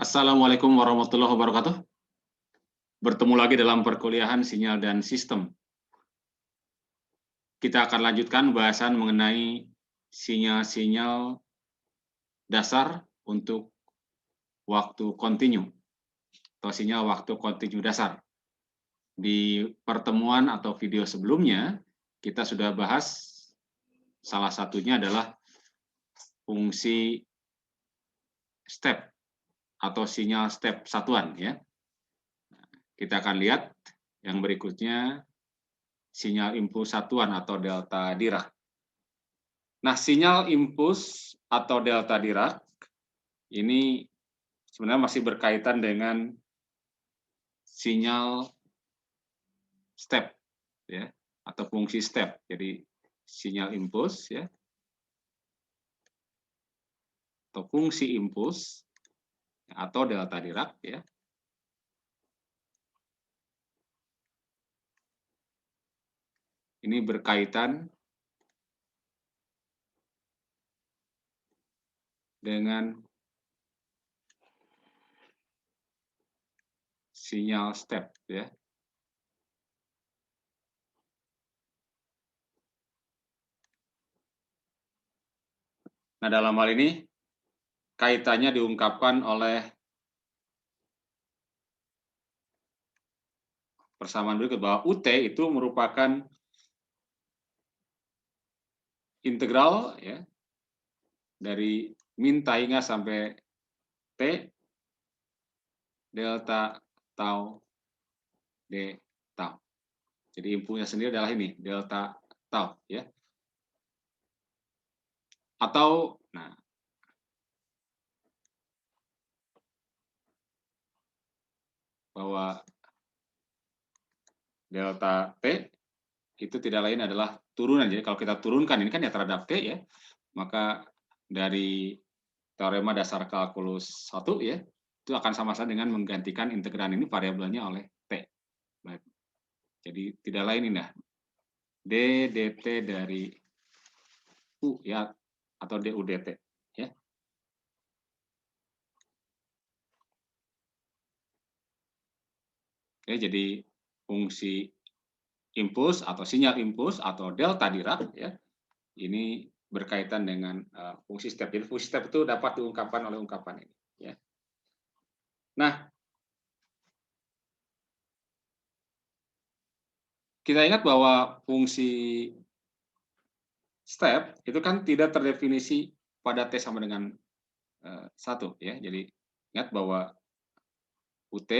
Assalamualaikum warahmatullahi wabarakatuh. Bertemu lagi dalam perkuliahan sinyal dan sistem. Kita akan lanjutkan bahasan mengenai sinyal-sinyal dasar untuk waktu kontinu atau sinyal waktu kontinu dasar. Di pertemuan atau video sebelumnya, kita sudah bahas salah satunya adalah fungsi step atau sinyal step satuan, ya. Kita akan lihat yang berikutnya, sinyal impuls satuan atau delta Dirac. Nah, sinyal impuls atau delta Dirac ini sebenarnya masih berkaitan dengan sinyal step, ya, atau fungsi step. Jadi sinyal impuls, ya, atau fungsi impuls atau delta Dirac, ya. Ini berkaitan dengan sinyal step, ya. Nah, dalam hal ini kaitannya diungkapkan oleh persamaan berikut, bahwa UT itu merupakan integral, ya, dari min hingga sampai T delta tau D tau. Jadi impulsnya sendiri adalah ini, delta tau, ya. Atau, nah, bahwa delta T itu tidak lain adalah turunan. Jadi kalau kita turunkan ini kan ya terhadap T, ya, maka dari teorema dasar kalkulus 1, ya, itu akan sama-sama dengan menggantikan integran ini variabelnya oleh T. Baik. Jadi tidak lain ini, nah, D dt dari U, ya, atau du dt, ya. Oke, jadi fungsi impuls atau sinyal impuls atau delta Dirac, ya, ini berkaitan dengan fungsi step. Jadi fungsi step itu dapat diungkapkan oleh ungkapan ini, ya. Nah, kita ingat bahwa fungsi step itu kan tidak terdefinisi pada T sama dengan 1, ya. Jadi ingat bahwa UT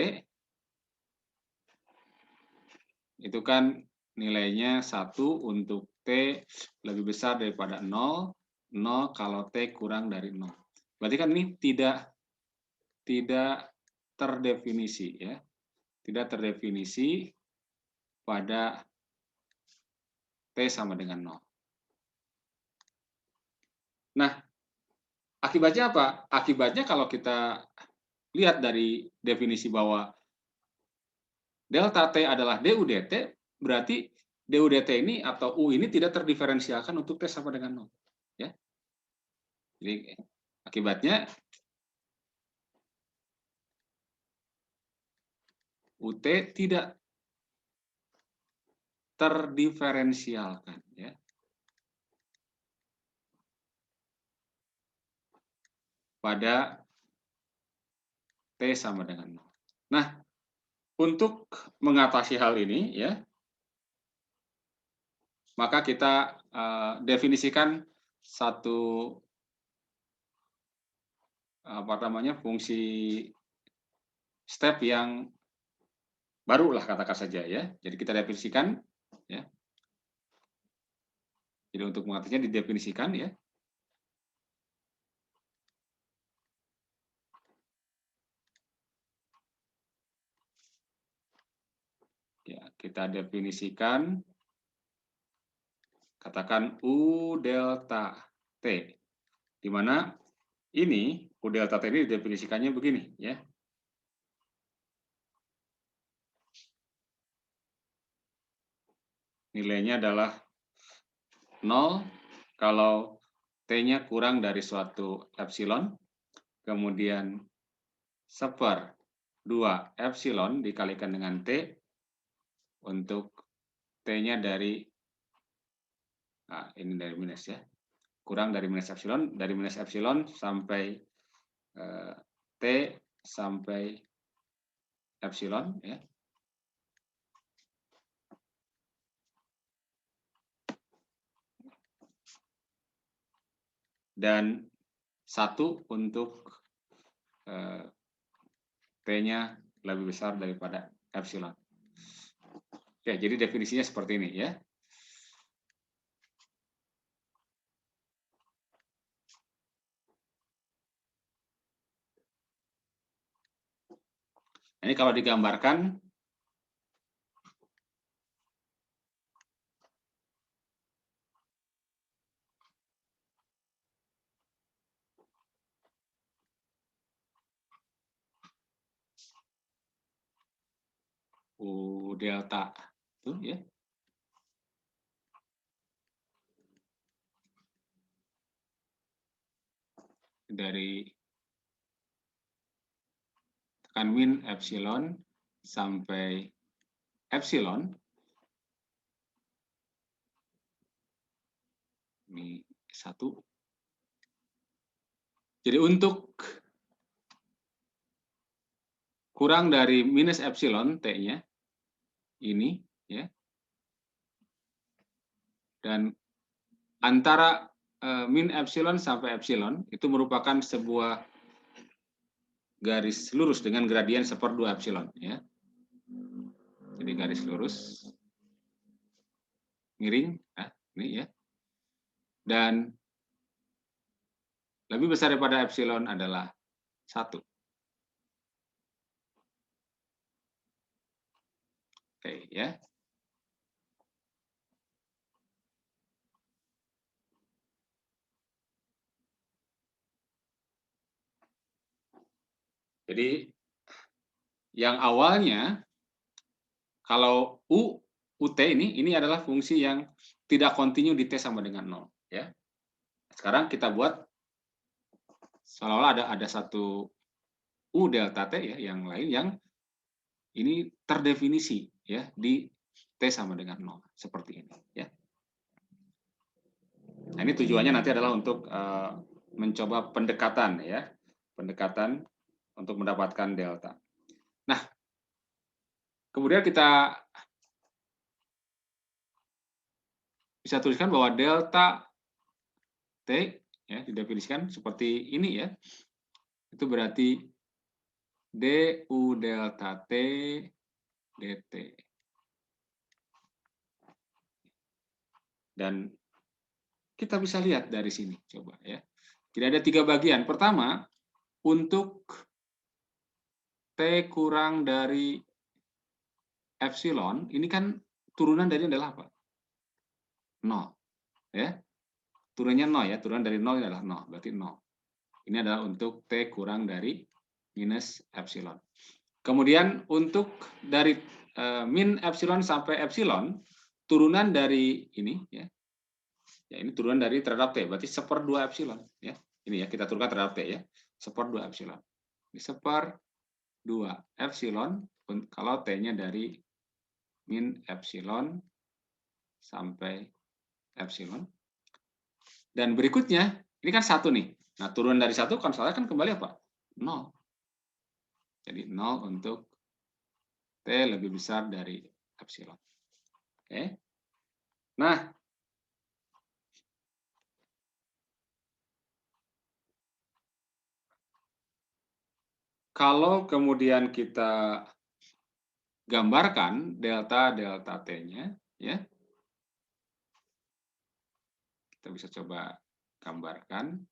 itu kan nilainya 1 untuk T lebih besar daripada 0, 0 kalau T kurang dari 0. Berarti kan ini tidak terdefinisi, ya. Tidak terdefinisi pada T sama dengan 0. Nah, akibatnya apa? Akibatnya kalau kita lihat dari definisi bahwa delta T adalah du dt, berarti du dt ini atau U ini tidak terdiferensialkan untuk T sama dengan 0, ya. Jadi akibatnya UT tidak terdiferensialkan, ya, pada T sama dengan 0. Nah, untuk mengatasi hal ini, ya, maka kita definisikan satu fungsi step yang baru lah, katakan saja, ya. Jadi kita definisikan, ya. Jadi untuk mengatasinya didefinisikan, ya. Ya, kita definisikan, katakan U delta T, di mana ini U delta T ini didefinisikannya begini, ya. Nilainya adalah 0 kalau T-nya kurang dari suatu epsilon, kemudian 1/2 epsilon dikalikan dengan T untuk T-nya dari, nah ini dari minus ya, kurang dari minus epsilon sampai T sampai epsilon ya. Dan 1 untuk T-nya lebih besar daripada epsilon. Oke, jadi definisinya seperti ini ya. Ini kalau digambarkan, U delta itu ya. Dari tekan min epsilon sampai epsilon. Ini 1. Jadi untuk kurang dari minus epsilon T-nya ini ya. Dan antara min epsilon sampai epsilon itu merupakan sebuah garis lurus dengan gradien 1/2 epsilon ya. Jadi garis lurus miring ya, ini ya. Dan lebih besar daripada epsilon adalah 1. Oke ya. Jadi yang awalnya kalau UT ini adalah fungsi yang tidak kontinu di T sama dengan 0 ya. Sekarang kita buat seolah-olah ada satu U delta T ya yang lain yang ini terdefinisi ya di T sama dengan 0 seperti ini ya. Nah, ini tujuannya nanti adalah untuk mencoba pendekatan ya. Pendekatan untuk mendapatkan delta. Nah, kemudian kita bisa tuliskan bahwa delta T ya didefinisikan seperti ini ya. Itu berarti du delta T dt. Dan kita bisa lihat dari sini coba ya. Jadi ada 3 bagian. Pertama, untuk T kurang dari epsilon, ini kan turunan dari adalah apa? 0 ya. Turunnya 0 ya, turunan dari 0 adalah 0, berarti 0. Ini adalah untuk T kurang dari minus epsilon. Kemudian untuk dari min epsilon sampai epsilon, turunan dari ini ya. Ya, ini turunan dari terhadap T, berarti 1/2 epsilon ya. Ini ya kita turunkan terhadap T ya. 1/2 epsilon. Ini 1/2 epsilon kalau T-nya dari min epsilon sampai epsilon. Dan berikutnya, ini kan 1 nih. Nah, turun dari 1 konsolnya kan kembali apa? 0. Jadi 0 untuk T lebih besar dari epsilon. Oke. Nah, kalau kemudian kita gambarkan delta T-nya, ya, kita bisa coba gambarkan.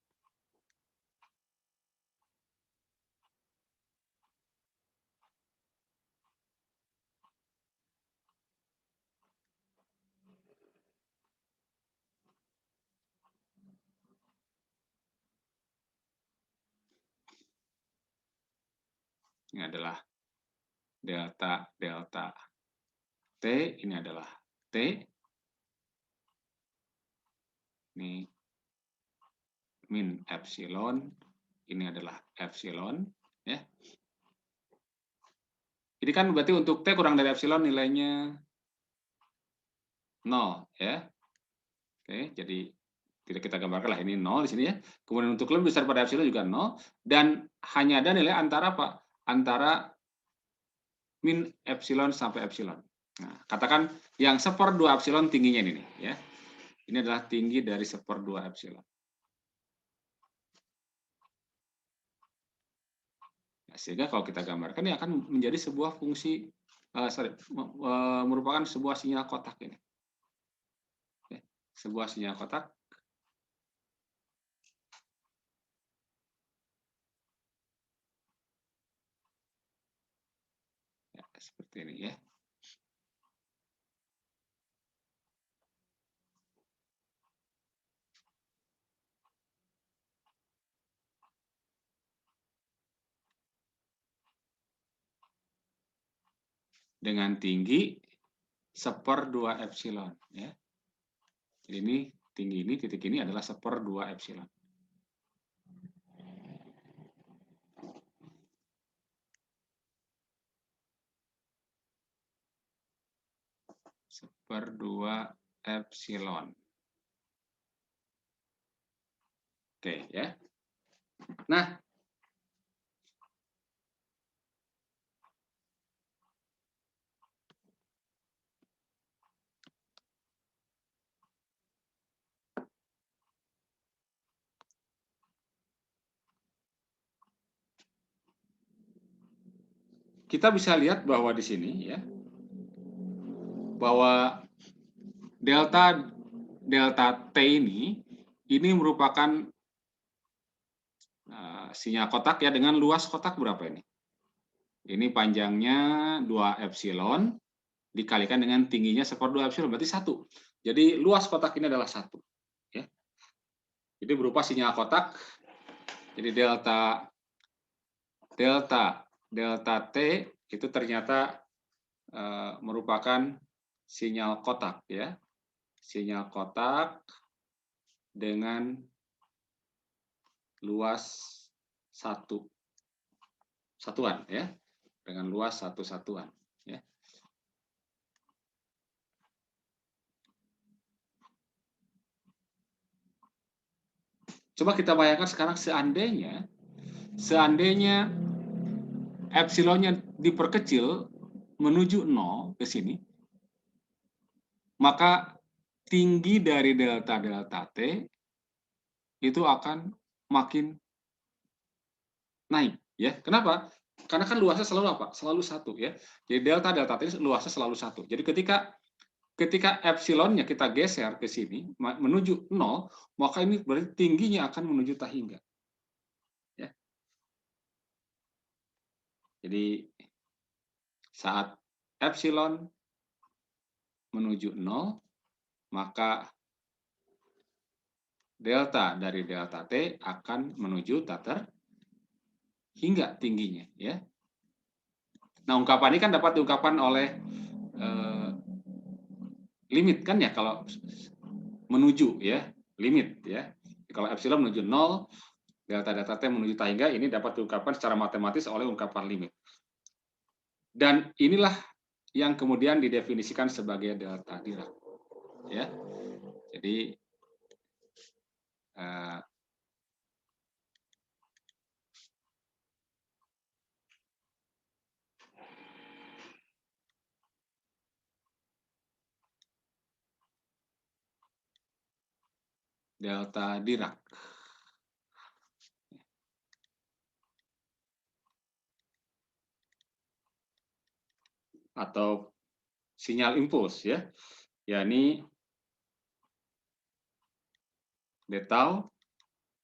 Ini adalah delta T, ini adalah T. Ini min epsilon, ini adalah epsilon, ya. Ini kan berarti untuk T kurang dari epsilon nilainya 0 ya. Oke, jadi tidak kita gambarkan lah ini 0 di sini ya. Kemudian untuk lebih besar pada epsilon juga 0 dan hanya ada nilai antara apa? Antara min epsilon sampai epsilon. Nah, katakan yang 1/2 epsilon tingginya ini nih ya. Ini adalah tinggi dari 1/2 epsilon. Nah, sehingga kalau kita gambarkan ini akan menjadi sebuah fungsi merupakan sebuah sinyal kotak ini. Ya, sebuah sinyal kotak ya, seperti ini ya. Dengan tinggi 1/2 epsilon ya. Jadi ini tinggi ini titik ini adalah 1/2 epsilon. Seperdua epsilon. Oke ya. Nah, kita bisa lihat bahwa di sini ya, bahwa delta T ini merupakan sinyal kotak ya dengan luas kotak berapa ini? Ini panjangnya 2 epsilon dikalikan dengan tingginya 1/2 epsilon berarti 1. Jadi luas kotak ini adalah 1 ya. Jadi berupa sinyal kotak. Jadi delta T itu ternyata merupakan sinyal kotak ya. Sinyal kotak dengan luas satuan ya. Dengan luas satu satuan ya. Coba kita bayangkan sekarang seandainya epsilonnya diperkecil menuju 0 ke sini, maka tinggi dari delta T itu akan makin naik ya. Kenapa? Karena kan luasnya selalu apa? Selalu 1 ya. Jadi delta T luasnya selalu 1. Jadi ketika epsilonnya kita geser ke sini menuju 0, maka ini berarti tingginya akan menuju tak hingga. Ya. Jadi saat epsilon menuju 0, maka delta dari delta T akan menuju tak hingga tingginya ya. Nah, ungkapan ini kan dapat diungkapkan oleh limit kan ya, kalau menuju ya, limit ya. Kalau epsilon menuju 0, delta T menuju tak hingga, ini dapat diungkapkan secara matematis oleh ungkapan limit. Dan inilah yang kemudian didefinisikan sebagai delta Dirac ya. Jadi delta Dirac atau sinyal impuls ya, yakni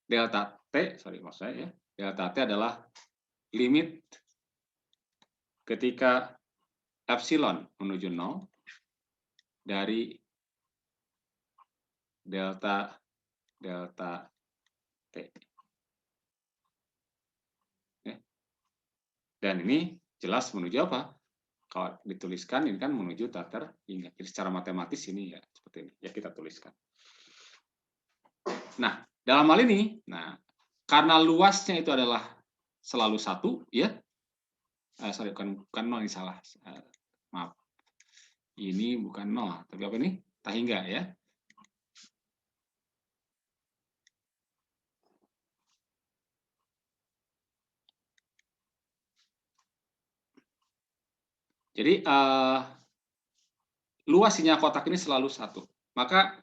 delta T adalah limit ketika epsilon menuju 0 dari delta T. Dan ini jelas menuju apa? Kalau dituliskan ini kan menuju tak terhingga. Jadi secara matematis ini ya seperti ini. Ya kita tuliskan. Nah, dalam hal ini, karena luasnya itu adalah selalu 1 ya. sorry, bukan 0, ini salah. Maaf. Ini bukan 0, tapi apa ini? Tahingga ya. Jadi luas sinyal kotak ini selalu 1. Maka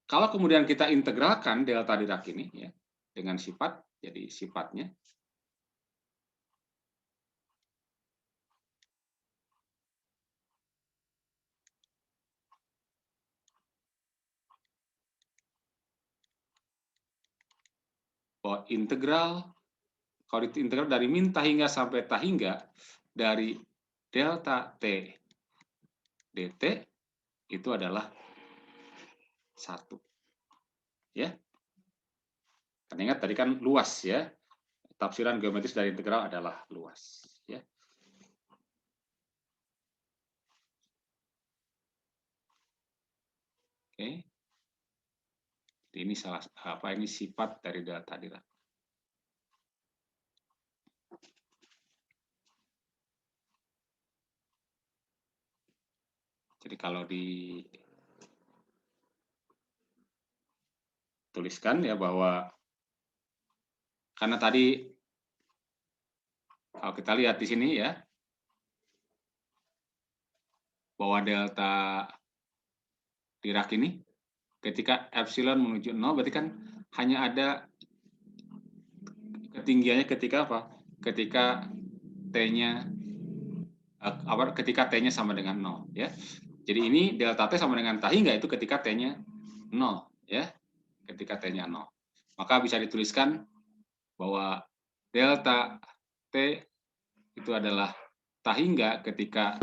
kalau kemudian kita integralkan delta Dirac ini ya dengan sifat, jadi sifatnya bahwa integral, kalau integral dari min tahingga sampai tahingga dari delta T dt itu adalah 1. Ya. Kan ingat tadi kan luas ya. Tafsiran geometris dari integral adalah luas, ya. Oke. Ini salah apa ini sifat dari delta Dirac. Jadi kalau dituliskan ya bahwa karena tadi kalau kita lihat di sini ya bahwa delta Dirac ini ketika epsilon menuju 0 berarti kan hanya ada ketinggiannya ketika apa? Ketika T-nya ketika T-nya sama dengan 0 ya. Jadi ini delta T sama dengan tahingga itu ketika T-nya 0 ya. Ketika T-nya 0. Maka bisa dituliskan bahwa delta T itu adalah tahingga ketika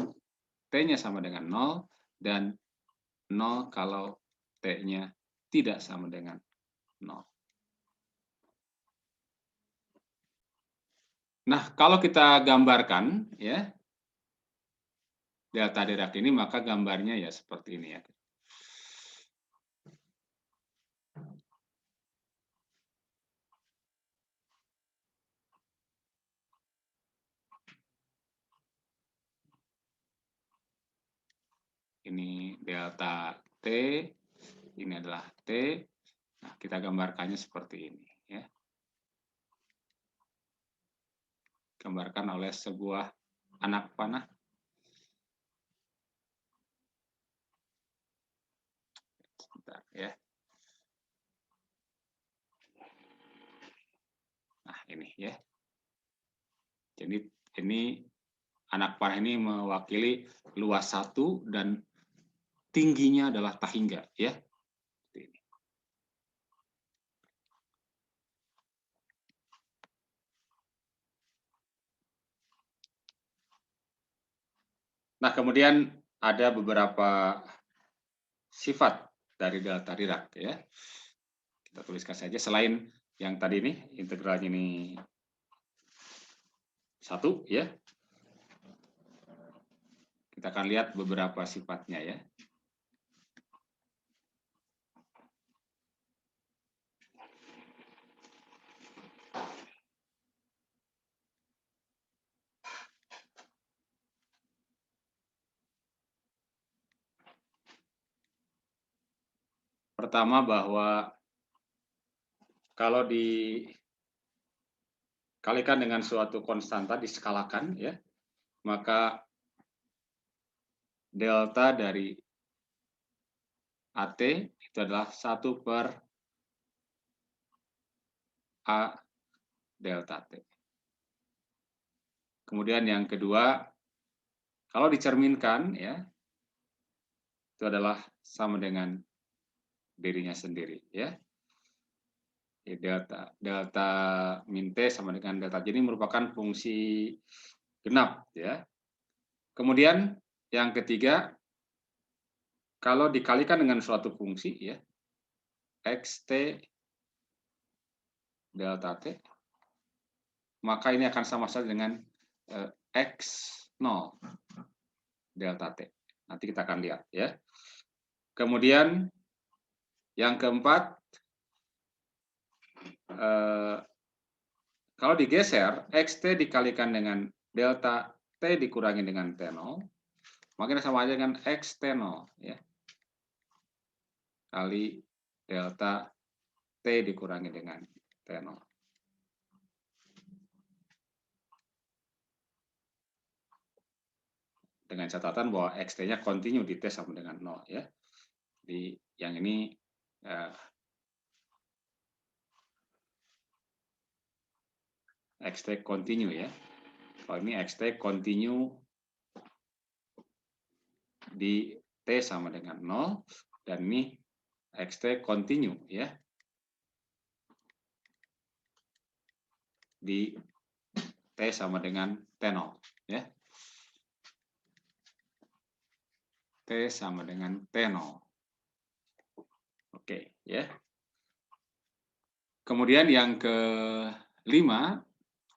T-nya sama dengan 0 dan 0 kalau T-nya tidak sama dengan 0. Nah, kalau kita gambarkan ya delta Dirac ini, maka gambarnya ya seperti ini ya. Ini delta T, ini adalah T. Nah, kita gambarkannya seperti ini ya. Gambarkan oleh sebuah anak panah. Sebentar ya. Nah, ini ya. Jadi ini anak panah ini mewakili luas 1 dan tingginya adalah tahingga ya. Nah, kemudian ada beberapa sifat dari delta Dirac ya. Kita tuliskan saja selain yang tadi ini integralnya ini 1 ya. Kita akan lihat beberapa sifatnya ya. Pertama bahwa kalau dikalikan dengan suatu konstanta diskalakan ya, maka delta dari AT itu adalah 1 per A delta T. Kemudian yang kedua, kalau dicerminkan ya, itu adalah sama dengan dirinya sendiri ya. Delta min T sama dengan delta J ini merupakan fungsi genap ya. Kemudian yang ketiga, kalau dikalikan dengan suatu fungsi ya, xt delta T, maka ini akan sama saja dengan x0 delta T. Nanti kita akan lihat ya. Kemudian yang keempat, kalau digeser xt dikalikan dengan delta T dikurangi dengan T0, maka sama aja dengan X T0 ya. Kali delta T dikurangi dengan T0. Dengan catatan bahwa XT-nya kontinu di T sama dengan 0 ya. Di yang ini XT kontinu ya. Kalau ini XT kontinu di T sama dengan 0 dan ini XT kontinu ya. Di T sama dengan T0 ya. T sama dengan T0. Oke, ya. Kemudian yang kelima,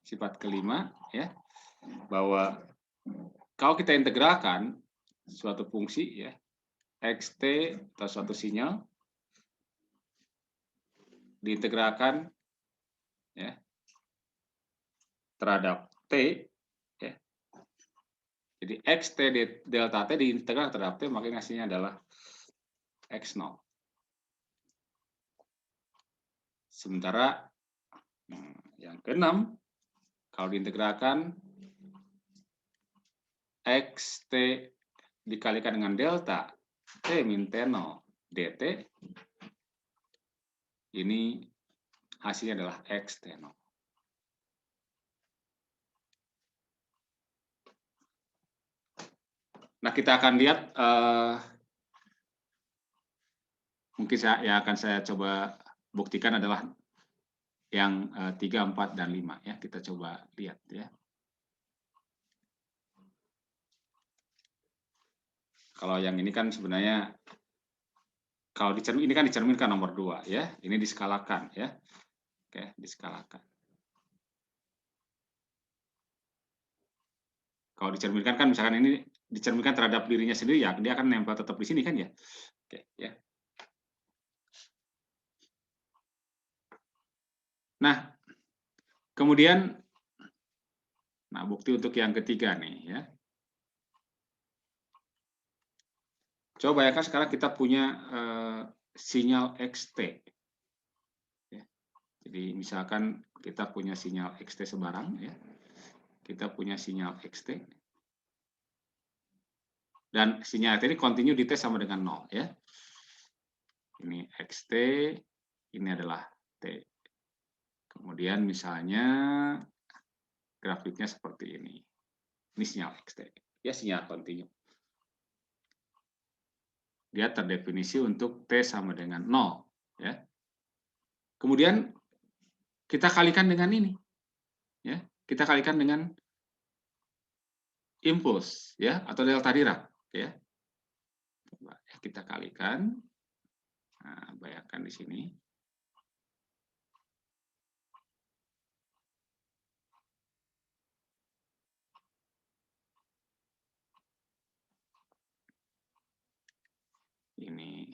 sifat kelima ya, bahwa kalau kita integralkan suatu fungsi ya, xt atau suatu sinyal diintegralkan ya terhadap t ya. Jadi xt delta t diintegral terhadap t, maka hasilnya adalah x0. Sementara yang keenam, kalau diintegralkan xt dikalikan dengan delta t min t0 dt, ini hasilnya adalah x t0. Nah, kita akan lihat, mungkin yang akan saya coba buktikan adalah yang 3, 4, dan 5. Ya. Kita coba lihat. Ya. Kalau yang ini kan sebenarnya, kalau ini kan dicerminkan nomor 2. Ya. Ini diskalakan. Ya. Oke, diskalakan. Kalau dicerminkan kan misalkan ini dicerminkan terhadap dirinya sendiri, ya dia akan nempel tetap di sini kan ya. Oke, ya. Nah, kemudian, nah bukti untuk yang ketiga nih ya. Coba bayangkan sekarang kita punya sinyal xt. Ya. Jadi misalkan kita punya sinyal xt sebarang ya. Kita punya sinyal xt. Dan sinyal xt ini kontinu di t sama dengan 0 ya. Ini xt, ini adalah t. Kemudian misalnya grafiknya seperti ini. Ini sinyal xt. Ya, sinyal kontinu. Dia terdefinisi untuk t sama dengan 0 ya. Kemudian kita kalikan dengan ini. Ya, kita kalikan dengan impuls ya atau delta Dirac ya. Coba kita kalikan. Nah, bayangkan di sini. Ini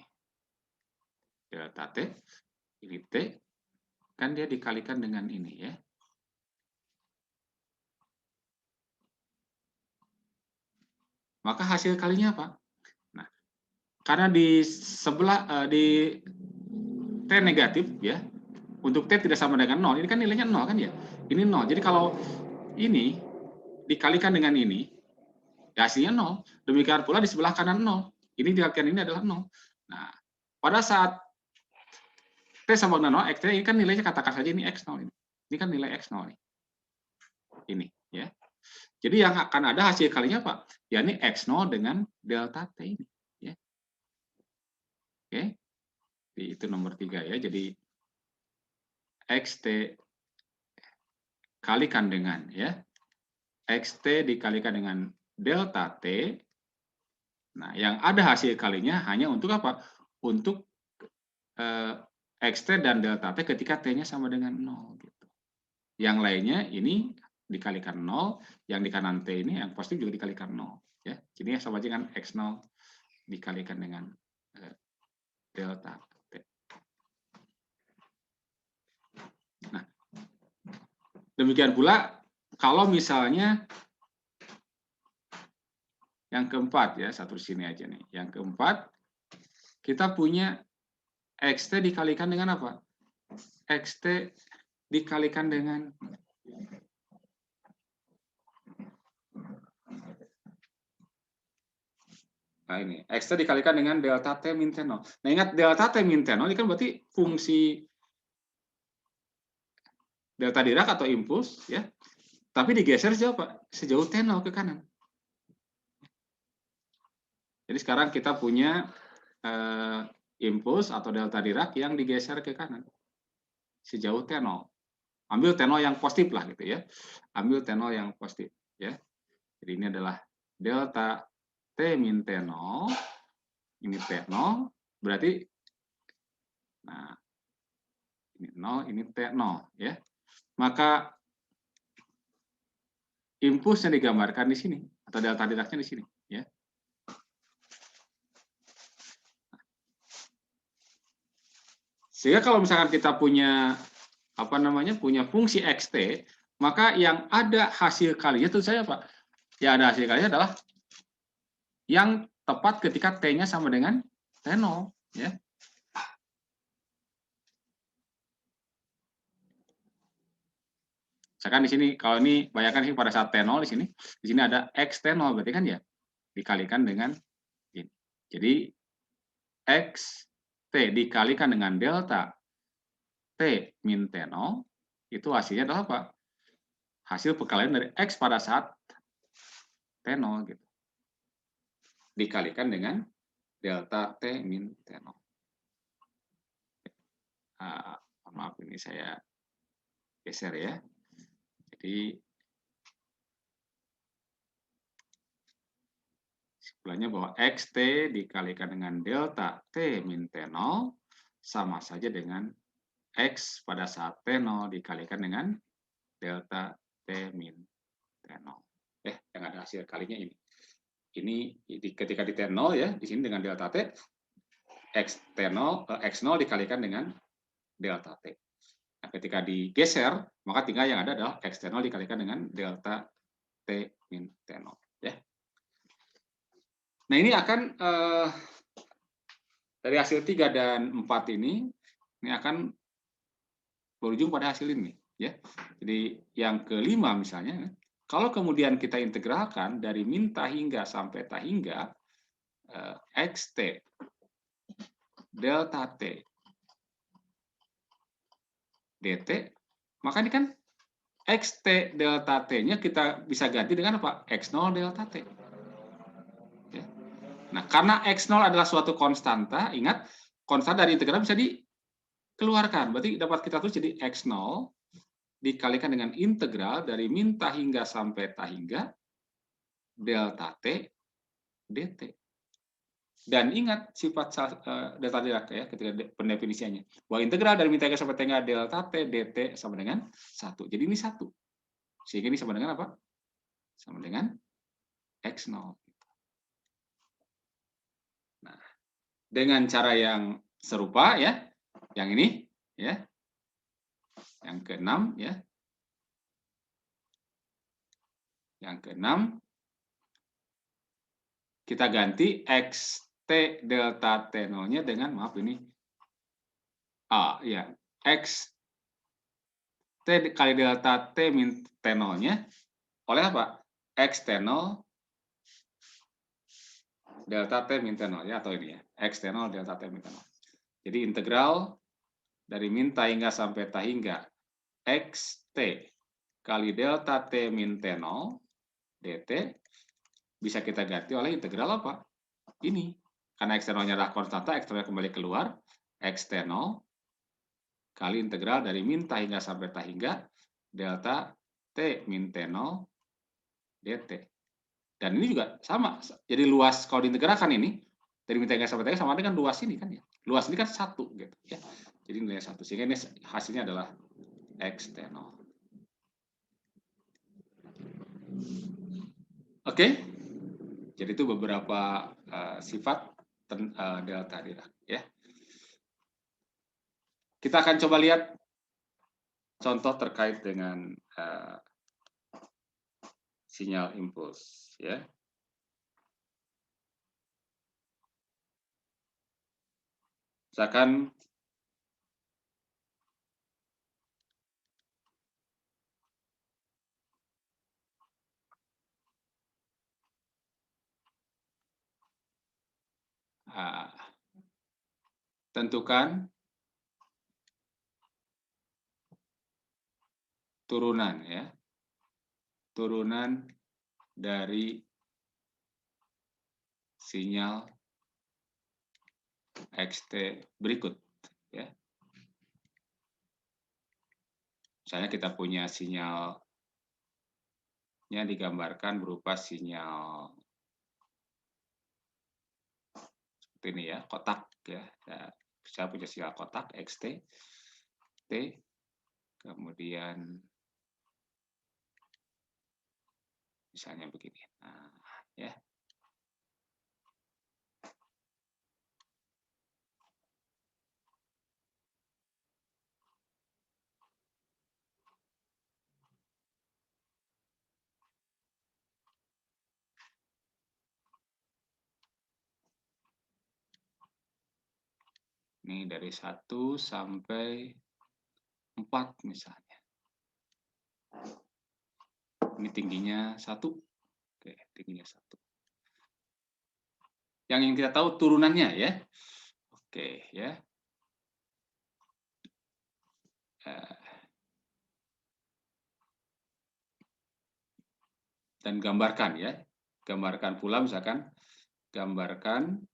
delta T, ini T, kan dia dikalikan dengan ini ya. Maka hasil kalinya apa? Nah, karena di sebelah di T negatif ya, untuk T tidak sama dengan 0, ini kan nilainya 0 kan ya. Ini 0. Jadi kalau ini dikalikan dengan ini, ya hasilnya 0. Demikian pula di sebelah kanan 0. Ini dikalikan ini adalah 0. Nah, pada saat T sama dengan 0, X ini kan nilainya katakan saja ini X0 ini. Ini kan nilai X0 nih. Ini ya. Jadi yang akan ada hasil kalinya apa? Ya ini X0 dengan delta T ini ya. Oke. Itu nomor 3 ya. Jadi XT kalikan dengan ya. XT dikalikan dengan delta T. Nah, yang ada hasil kalinya hanya untuk apa? Untuk XT dan delta T ketika T-nya sama dengan 0 gitu. Yang lainnya ini dikalikan 0, yang di kanan T ini yang positif juga dikalikan 0 ya. Jadi sama aja dengan X0 dikalikan dengan delta T. Nah, demikian pula kalau misalnya Yang keempat ya, satu di sini aja nih. Yang keempat, kita punya XT dikalikan dengan apa? XT dikalikan dengan nah ini, XT dikalikan dengan delta T min T0. Nah ingat delta T min T0 ini kan berarti fungsi delta Dirac atau impuls ya. Tapi digeser sejauh apa? Sejauh T0 ke kanan. Jadi sekarang kita punya impuls atau delta Dirac yang digeser ke kanan. Sejauh T0. Ambil T0 yang positif lah gitu ya. Ambil T0 yang positif ya. Jadi ini adalah delta T min T0. Ini T0 berarti nah ini 0, ini T0 ya. Maka impulsnya digambarkan di sini atau delta Diracnya di sini ya. Sehingga kalau misalkan kita punya punya fungsi xt, maka yang ada hasil kalinya itu saya Pak. Yang ada hasil kalinya adalah yang tepat ketika t-nya sama dengan T0 ya. Misalkan di sini kalau ini bayangkan sih pada saat T0 di sini ada x T0 berarti kan ya dikalikan dengan ini. Jadi x T dikalikan dengan delta T min T0 itu hasilnya adalah apa? Hasil perkalian dari X pada saat T0 gitu. Dikalikan dengan delta T min T0. Maaf ini saya geser ya. Jadi kesimpulannya bahwa XT dikalikan dengan delta T min T0 sama saja dengan X pada saat T0 dikalikan dengan delta T min T0. Yang ada hasil kalinya ini. Ini ketika di T0 ya, di sini dengan delta T, X0 dikalikan dengan delta T. Nah, ketika digeser, maka tinggal yang ada adalah X0 dikalikan dengan delta T min T0. Ya. Nah, ini akan dari hasil 3 dan 4 ini akan berujung pada hasil ini. Ya. Jadi yang kelima misalnya, kalau kemudian kita integralkan dari min tahingga sampai tahingga, XT delta T dt, maka ini kan XT delta T-nya kita bisa ganti dengan apa? X0 delta T. Ya. Nah, karena X0 adalah suatu konstanta, ingat, konstanta dari integral bisa dikeluarkan. Berarti dapat kita tulis jadi X0 dikalikan dengan integral dari min tahingga sampai tahingga delta T dt. Dan ingat sifat delta Dirac ya ketika pendefinisiannya. Bahwa integral dari min tahingga sampai tahingga delta T dt sama dengan 1. Jadi ini 1. Sehingga ini sama dengan apa? Sama dengan X0. Nah, dengan cara yang serupa ya, yang ini ya. Yang keenam ya. Yang keenam kita ganti XT delta T0-nya dengan maaf ini ya, X T kali delta T min T0-nya oleh apa? X T0 delta T min T0 ya, atau ini ya, X T0 delta T min T0. Jadi integral dari min tahingga sampai tahingga XT kali delta T min T0 dt bisa kita ganti oleh integral apa? Ini. Karena X0-nya adalah konstanta, X0-nya kembali keluar, X0 kali integral dari min tahingga sampai tahingga delta T min T0 dt. Dan ini juga sama. Jadi luas kalau diintegralkan ini dari min tahingga sampai tahingga sama dengan luas ini kan ya. Luas ini kan 1 gitu ya. Jadi nilai 1. Sehingga ini hasilnya adalah X0. Oke. Jadi itu beberapa sifat delta Dirac ya. Kita akan coba lihat contoh terkait dengan sinyal impuls ya. Misalkan tentukan turunan ya. Turunan dari sinyal XT berikut ya. Misalnya kita punya sinyalnya digambarkan berupa sinyal seperti ini ya, kotak ya. Saya punya sinyal kotak XT T, kemudian misalnya begini. Nah, ya. Ini dari 1 sampai 4 misalnya. Ini tingginya 1. Oke, tingginya 1. Yang ingin kita tahu turunannya ya. Oke, ya. Dan gambarkan ya. Gambarkan pula misalkan gambarkan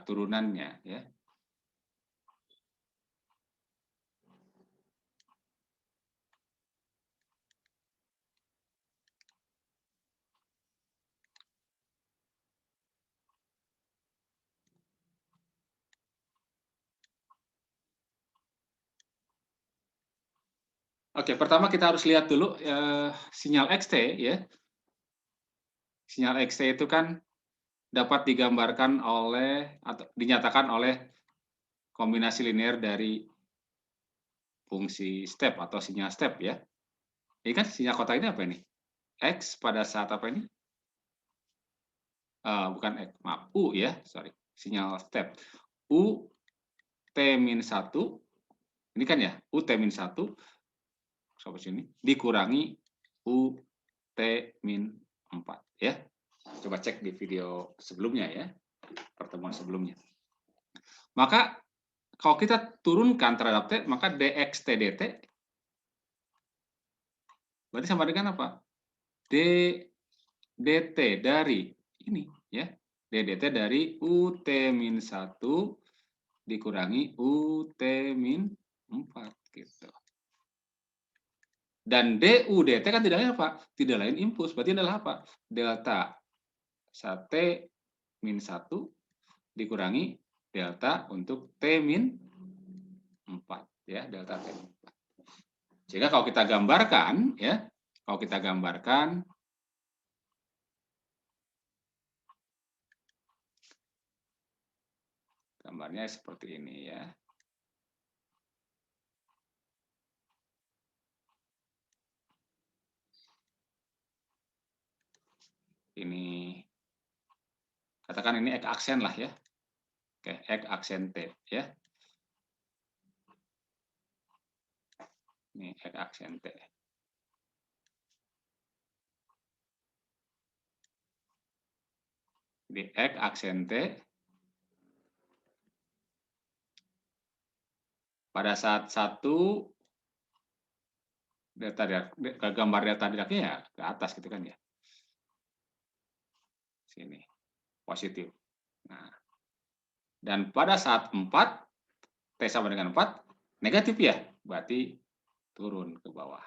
turunannya ya. Oke, pertama kita harus lihat dulu sinyal XT ya. Sinyal XT itu kan dapat digambarkan oleh atau dinyatakan oleh kombinasi linear dari fungsi step atau sinyal step ya. Ini kan sinyal kotak ini apa ini? X pada saat apa ini? Bukan X, maaf, U ya, sorry. Sinyal step. U T-1, ini kan ya, U T-1, sampai sini, dikurangi U T-4 ya. Coba cek di video sebelumnya ya, pertemuan sebelumnya. Maka kalau kita turunkan terhadap T, maka dx T dt berarti sama dengan apa? D dt dari ini ya. D dt dari UT-1 dikurangi UT-4 gitu. Dan DU dt kan tidak lain apa? Tidak lain impuls, berarti adalah apa? Delta T-1 dikurangi delta untuk T-4 ya, delta T-4. Sehingga kalau kita gambarkan ya, kalau kita gambarkan gambarnya seperti ini ya. Ini katakan ini X aksen lah ya. Oke, X aksen T ya. Ini X aksen T. Jadi X aksen T pada saat satu gambar delta tidaknya ya ke atas gitu kan ya. Sini positif. Nah, dan pada saat 4 T sama dengan 4 negatif ya, berarti turun ke bawah.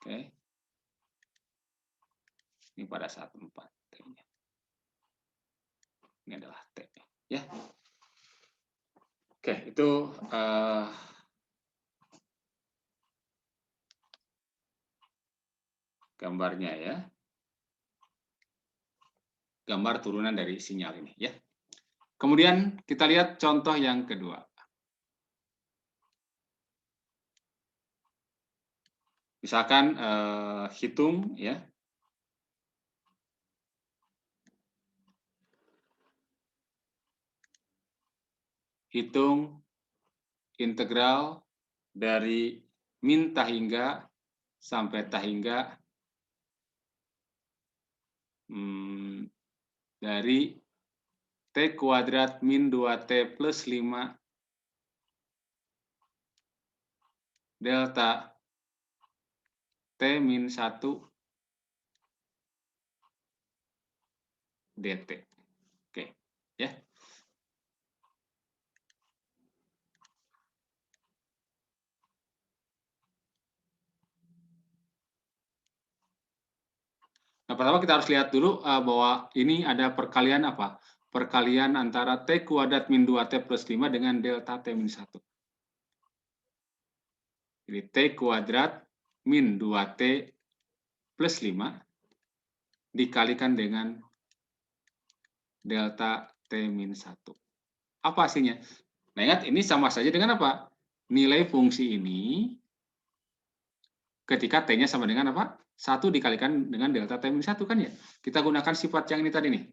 Oke. Ini pada saat 4 T-nya. Ini adalah T ya. Oke, itu gambarnya ya. Gambar turunan dari sinyal ini ya. Kemudian kita lihat contoh yang kedua. Misalkan hitung ya. hitung integral dari min tahingga sampai tahingga dari T kuadrat min 2T plus 5 delta T min 1 dt. Oke, ya. Nah, pertama kita harus lihat dulu bahwa ini ada perkalian apa? Perkalian antara T kuadrat min 2T plus 5 dengan delta T min 1. Jadi T kuadrat min 2T plus 5 dikalikan dengan delta T min 1. Apa hasilnya? Nah, ingat ini sama saja dengan apa? Nilai fungsi ini ketika T-nya sama dengan apa? 1 dikalikan dengan delta T min 1 kan ya? Kita gunakan sifat yang ini tadi nih.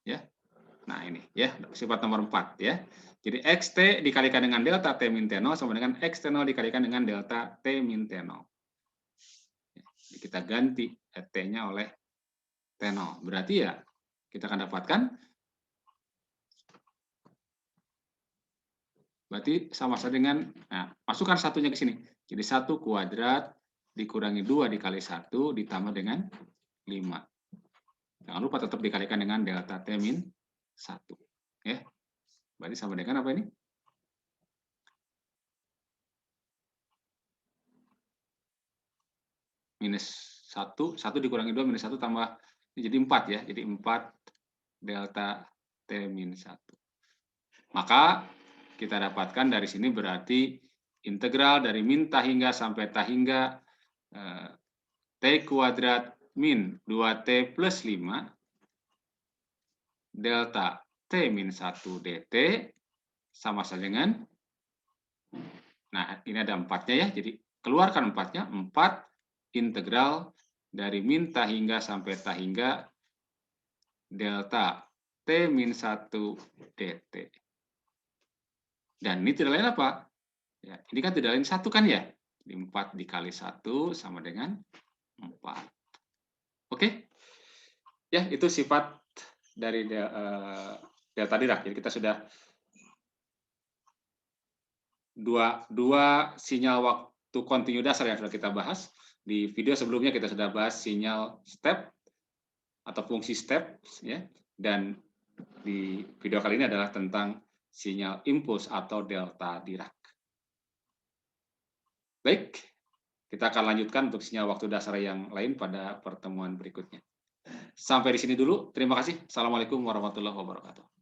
Ya. Nah, ini ya, sifat nomor 4 ya. Jadi XT dikalikan dengan delta T min T0 sama dengan X0 dikalikan dengan delta T min T0. Jadi kita ganti T-nya oleh T0. Berarti ya kita akan dapatkan berarti sama saja dengan, nah, masukkan satunya ke sini. Jadi 1 kuadrat dikurangi 2 dikali 1 ditambah dengan 5. Jangan lupa tetap dikalikan dengan delta T min 1. Ya. Berarti sama dengan apa ini? Minus 1, 1 dikurangi 2 minus 1 tambah, jadi 4 ya. Jadi 4 delta T min 1. Maka kita dapatkan dari sini berarti integral dari min tahingga sampai tahingga T kuadrat min 2T plus 5 delta T min 1 dt sama saja dengan, nah ini ada 4-nya ya, jadi keluarkan 4-nya, 4 integral dari min tahingga sampai tahingga delta T min 1 dt. Dan ini tidak lain apa? Ya, ini kan tidak lain 1 kan ya? Jadi 4 dikali 1 sama dengan 4. Oke? Ya, itu sifat dari delta Dirac. Jadi kita sudah dua sinyal waktu kontinu dasar yang sudah kita bahas. Di video sebelumnya kita sudah bahas sinyal step atau fungsi step, ya. Dan di video kali ini adalah tentang sinyal impuls atau delta Dirac. Baik, kita akan lanjutkan untuk sinyal waktu dasar yang lain pada pertemuan berikutnya. Sampai di sini dulu. Terima kasih. Assalamualaikum warahmatullahi wabarakatuh.